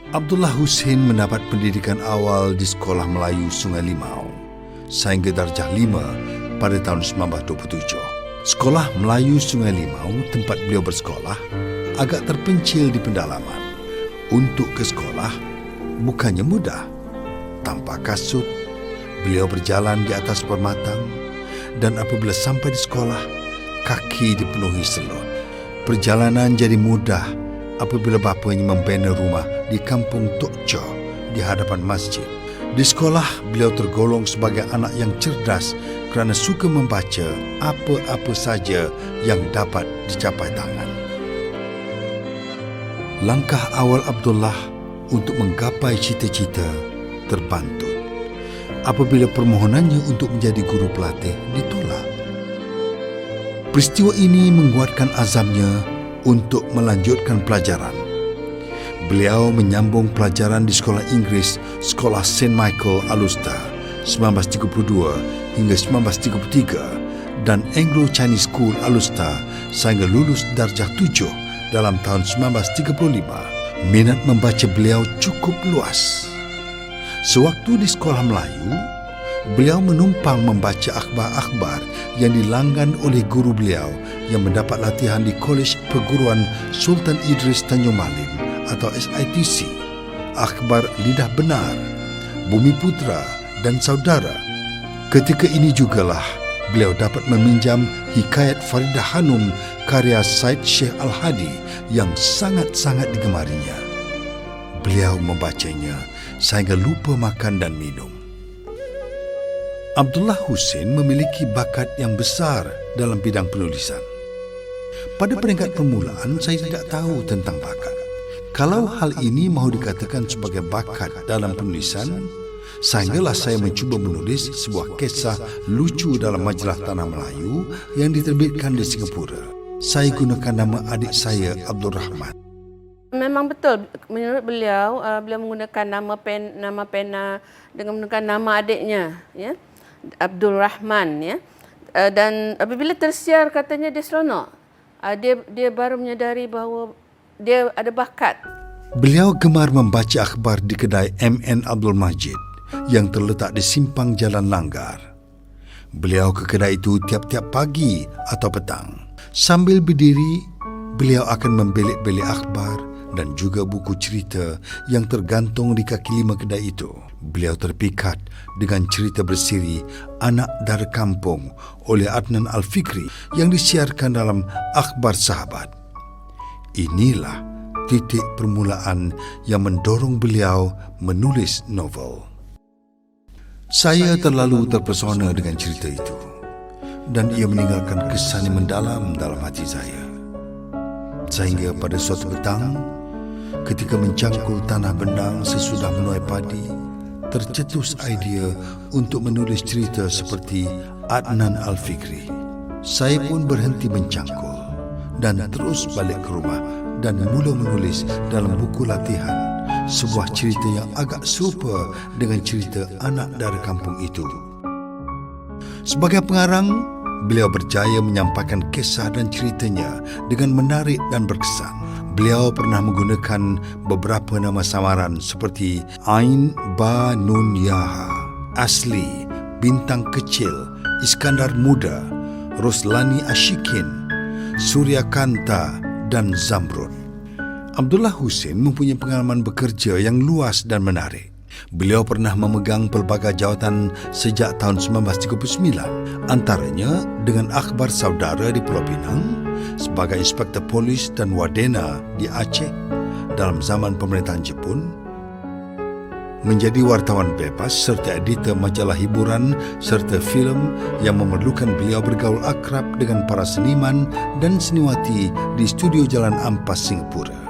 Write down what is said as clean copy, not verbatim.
Abdullah Hussein mendapat pendidikan awal di Sekolah Melayu Sungai Limau sehingga darjah 5 pada tahun 1927. Sekolah Melayu Sungai Limau, tempat beliau bersekolah, agak terpencil di pedalaman. Untuk ke sekolah bukannya mudah. Tanpa kasut, beliau berjalan di atas permatang, dan apabila sampai di sekolah, kaki dipenuhi selut. Perjalanan jadi mudah apabila bapanya membina rumah di kampung Tokco di hadapan masjid. Di sekolah, beliau tergolong sebagai anak yang cerdas kerana suka membaca apa-apa saja yang dapat dicapai tangan. Langkah awal Abdullah untuk menggapai cita-cita terbantut apabila permohonannya untuk menjadi guru pelatih ditolak. Peristiwa ini menguatkan azamnya untuk melanjutkan pelajaran. Beliau menyambung pelajaran di sekolah Inggeris, Sekolah St. Michael Alusta 1932 hingga 1933 dan Anglo-Chinese School Alusta sehingga lulus darjah 7 dalam tahun 1935. Minat membaca beliau cukup luas. Sewaktu di sekolah Melayu, beliau menumpang membaca akhbar-akhbar yang dilanggan oleh guru beliau yang mendapat latihan di Kolej Perguruan Sultan Idris Tanjung Malim atau SITC, akhbar Lidah Benar, Bumi Putra dan Saudara. Ketika ini jugalah beliau dapat meminjam Hikayat Faridah Hanum karya Syed Sheikh Al-Hadi yang sangat-sangat digemarinya. Beliau membacanya sehingga lupa makan dan minum. Abdullah Hussein memiliki bakat yang besar dalam bidang penulisan. Pada peringkat permulaan, saya tidak tahu tentang bakat. Kalau hal ini mahu dikatakan sebagai bakat dalam penulisan, sehinggalah saya mencuba menulis sebuah kisah lucu dalam majalah Tanah Melayu yang diterbitkan di Singapura. Saya gunakan nama adik saya, Abdul Rahman. Memang betul, menurut beliau, beliau menggunakan nama pena dengan menggunakan nama adiknya, ya, Abdul Rahman, ya. Dan apabila tersiar katanya dia seronok. Dia baru menyadari bahawa dia ada bakat. Beliau gemar membaca akhbar di kedai MN Abdul Majid yang terletak di simpang Jalan Langgar. Beliau ke kedai itu tiap-tiap pagi atau petang. Sambil berdiri, beliau akan membelik-belik akhbar dan juga buku cerita yang tergantung di kaki lima kedai itu. Beliau terpikat dengan cerita bersiri Anak Dara Kampung oleh Adnan Al-Fikri yang disiarkan dalam Akhbar Sahabat. Inilah titik permulaan yang mendorong beliau menulis novel. Saya terlalu terpesona dengan cerita itu dan ia meninggalkan kesan yang mendalam dalam hati saya. Sehingga pada suatu petang, ketika mencangkul tanah benang sesudah menuai padi, tercetus idea untuk menulis cerita seperti Adnan Al-Fikri. Saya pun berhenti mencangkul dan terus balik ke rumah dan mula menulis dalam buku latihan sebuah cerita yang agak serupa dengan cerita Anak Dara Kampung itu. Sebagai pengarang, beliau berjaya menyampaikan kisah dan ceritanya dengan menarik dan berkesan. Beliau pernah menggunakan beberapa nama samaran seperti Ain Ba Nun Yaha, Asli, Bintang Kecil, Iskandar Muda, Roslani Ashikin, Surya Kanta dan Zamrud. Abdullah Hussein mempunyai pengalaman bekerja yang luas dan menarik. Beliau pernah memegang pelbagai jawatan sejak tahun 1939, antaranya dengan Akhbar Saudara di Pulau Pinang, sebagai Inspektor Polis dan Wadena di Aceh dalam zaman pemerintahan Jepun, menjadi wartawan bebas serta editor majalah hiburan serta filem yang memerlukan beliau bergaul akrab dengan para seniman dan seniwati di studio Jalan Ampas, Singapura.